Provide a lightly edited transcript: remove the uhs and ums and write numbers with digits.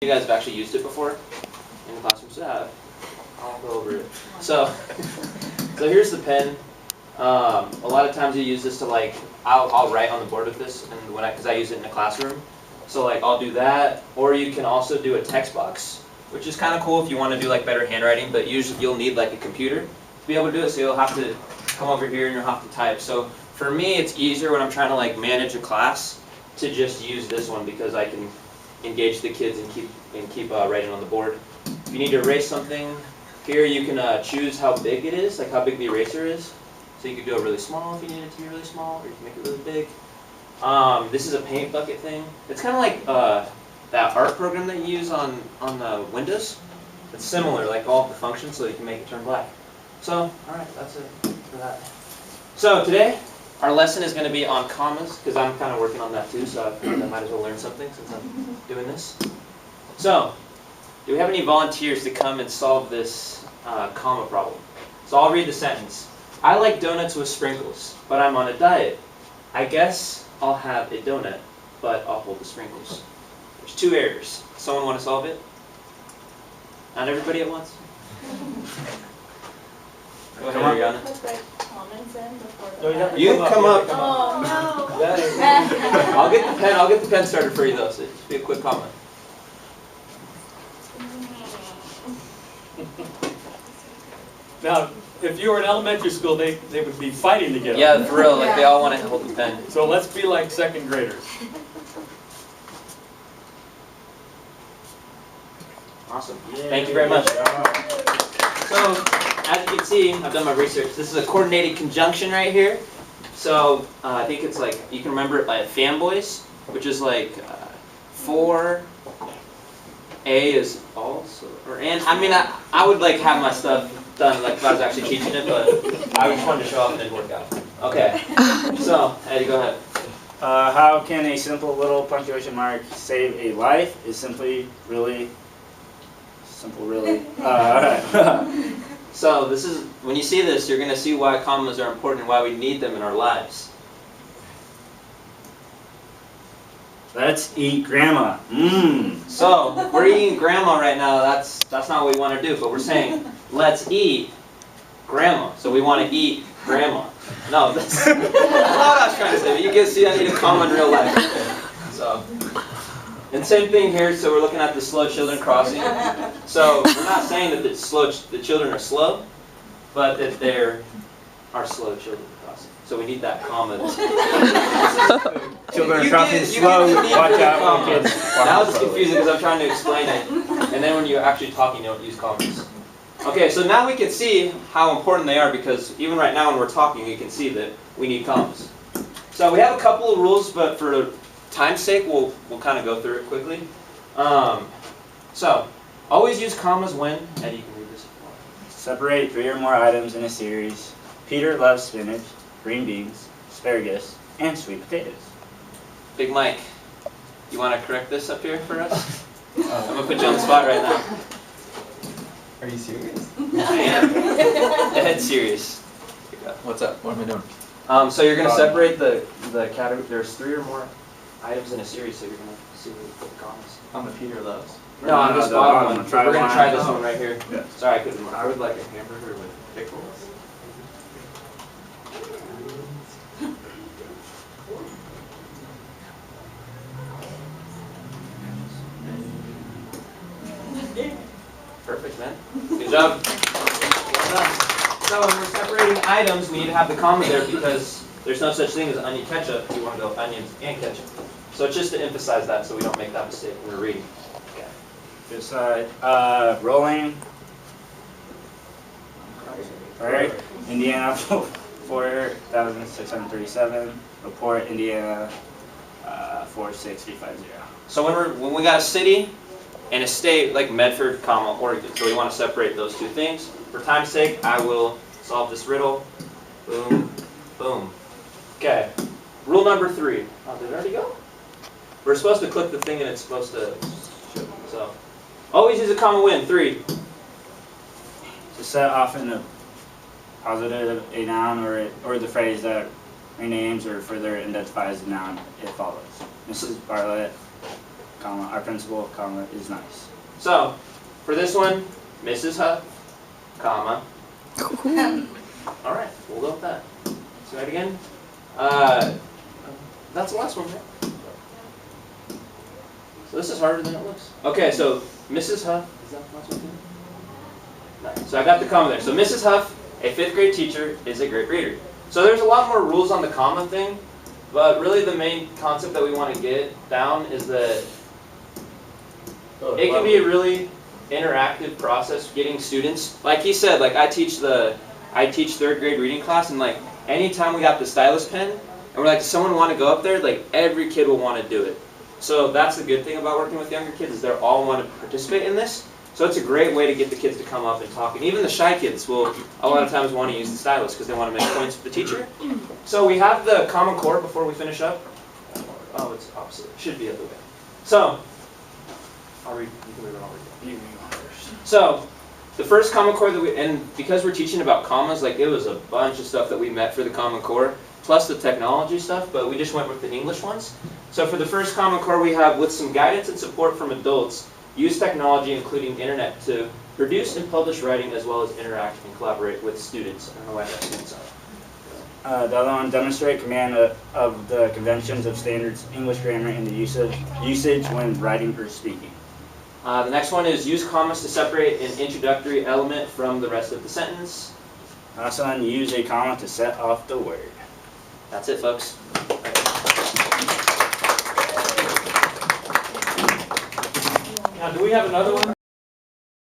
You guys have actually used it before in the classroom, so yeah, I'll go over it. So here's the pen. A lot of times you use this to like, I'll write on the board with this, and because I use it in the classroom. So like I'll do that, or you can also do a text box, which is kind of cool if you want to do like better handwriting. But usually you'll need like a computer to be able to do it, so you'll have to come over here and you'll have to type. So for me, it's easier when I'm trying to like manage a class to just use this one because I can engage the kids and keep writing on the board. If you need to erase something, here you can choose how big it is, like how big the eraser is. So you can do it really small if you need it to be really small, or you can make it really big. This is a paint bucket thing. It's kind of like that art program that you use on the Windows. It's similar, like all of the functions, so you can make it turn black. So, alright, that's it for that. So today, our lesson is going to be on commas, because I'm kind of working on that too, so I figured I might as well learn something since I'm doing this. So, do we have any volunteers to come and solve this comma problem? So I'll read the sentence. I like donuts with sprinkles, but I'm on a diet. I guess I'll have a donut, but I'll hold the sprinkles. There's two errors. Someone want to solve it? Not everybody at once? Go ahead, Ariana. Put the comments in before the You can come up. Oh no! I'll get the pen started for you though, so just be a quick comment. Now, if you were in elementary school, they would be fighting together. Yeah, for real, like they all want to hold the pen. So let's be like second graders. Awesome. Thank you very much. So, as you can see, I've done my research. This is a coordinated conjunction right here. So, I think it's like, you can remember it by fanboys, which is like for A is also, or and. I mean, I would like have my stuff done like if I was actually teaching it, but I just wanted to show off and it didn't work out. Okay, so, Eddie, go ahead. How can a simple little punctuation mark save a life? Is simply really simple, really. So this is, when you see this, you're going to see why commas are important and why we need them in our lives. Let's eat grandma. So we're eating grandma right now. That's not what we want to do, but we're saying let's eat grandma. So we want to eat grandma. No, that's not what I was trying to say. But you can see I need a comma in real life. So. And same thing here, so we're looking at the slow children crossing. So we're not saying that the children are slow, but that there are slow children crossing. So we need that comma. Children are crossing slow, watch out for kids. Now it's confusing because I'm trying to explain it. And then when you're actually talking, you don't use commas. Okay, so now we can see how important they are because even right now when we're talking, we can see that we need commas. So we have a couple of rules, but for time's sake, we'll kind of go through it quickly. So, always use commas when, Eddie, you can read this if you want. Separate 3 or more items in a series. Peter loves spinach, green beans, asparagus, and sweet potatoes. Big Mike, you want to correct this up here for us? I'm going to put you on the spot right now. Are you serious? I am. Dead serious. What's up? What am I doing? So you're going to separate the category. There's 3 or more items in a series, so you're going to see what the commas. On the Peter loves. No, on this bottom one. We're going to try this one right here. Yeah. Sorry, I couldn't remember. I would like a hamburger with pickles. Perfect, man. Good job. Well done. So when we're separating items, we need to have the comma there because there's no such thing as onion ketchup. You want to go onions and ketchup. So it's just to emphasize that so we don't make that mistake when we're reading. Okay. Good side. Rolling. Alright. Indiana 4,637. Report Indiana 46350. So when we got a city and a state like Medford, comma, Oregon, so we want to separate those two things. For time's sake, I will solve this riddle. Boom, boom. Okay. Rule number 3. Oh, did it already go? We're supposed to click the thing and it's supposed to. So, always use a comma when. 3. To set off in a positive a noun or the phrase that renames or further identifies the noun it follows. Mrs. Bartlett comma, our principal, comma, is nice. So, for this one, Mrs. Huff, comma. All right, we'll go with that. Say that again. That's the last one, right? So this is harder than it looks. Okay, so Mrs. Huff, is that the last one too? Nice. So I got the comma there. So Mrs. Huff, a 5th grade teacher, is a great reader. So there's a lot more rules on the comma thing, but really the main concept that we want to get down is that it can be a really interactive process getting students. Like he said, like I teach 3rd grade reading class, and like anytime we got the stylus pen, and we're like, does someone want to go up there? Like every kid will want to do it. So that's the good thing about working with younger kids is they all want to participate in this. So it's a great way to get the kids to come up and talk. And even the shy kids will a lot of times want to use the stylus because they want to make points with the teacher. So we have the Common Core before we finish up. Oh, it's opposite. It should be the other way. So, I'll read. You can read it. I'll read it. So, the first Common Core that and because we're teaching about commas, like it was a bunch of stuff that we met for the Common Core, plus the technology stuff, but we just went with the English ones. So for the first Common Core we have, with some guidance and support from adults, use technology including internet to produce and publish writing as well as interact and collaborate with students. I don't know why that students are. The other one, demonstrate command of the conventions of standards English grammar and the usage when writing or speaking. The next one is use commas to separate an introductory element from the rest of the sentence. Last one, use a comma to set off the word. That's it, folks. Now, do we have another one?